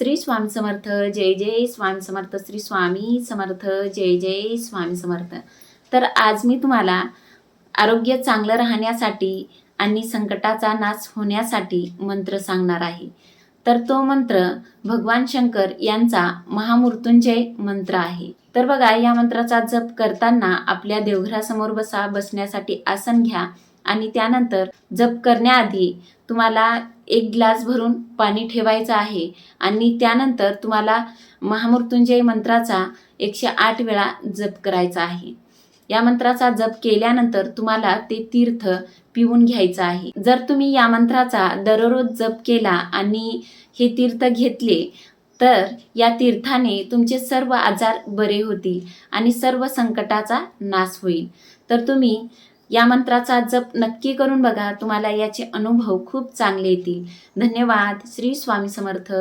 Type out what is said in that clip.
श्री स्वामी समर्थ. जय जय स्वामी समर्थ. श्री स्वामी समर्थ. जय जय स्वामी समर्थ. तर आज मी तुम्हाला आरोग्य चांगलं राहण्यासाठी आणि संकटाचा नाश होण्यासाठी मंत्र सांगणार आहे. तर तो मंत्र भगवान शंकर यांचा महामृत्युंजय मंत्र आहे. तर बघा, या मंत्राचा जप करताना आपल्या देवघरासमोर बसण्यासाठी आसन घ्या आणि त्यानंतर जप करण्याआधी तुम्हाला एक ग्लास भरून पाणी ठेवायचं आहे आणि त्यानंतर तुम्हाला महामृत्युंजय मंत्राचा 108 वेळा जप करायचा आहे. या मंत्राचा जप केल्यानंतर तुम्हाला ते तीर्थ पिऊन घ्यायचं आहे. जर तुम्ही या मंत्राचा दररोज जप केला आणि हे तीर्थ घेतले तर या तीर्थाने तुमचे सर्व आजार बरे होतील आणि सर्व संकटाचा नाश होईल. तर तुम्ही या मंत्राचा जप नक्की करून बघा. तुम्हाला याचे अनुभव खूप चांगले येतील. धन्यवाद. श्री स्वामी समर्थ.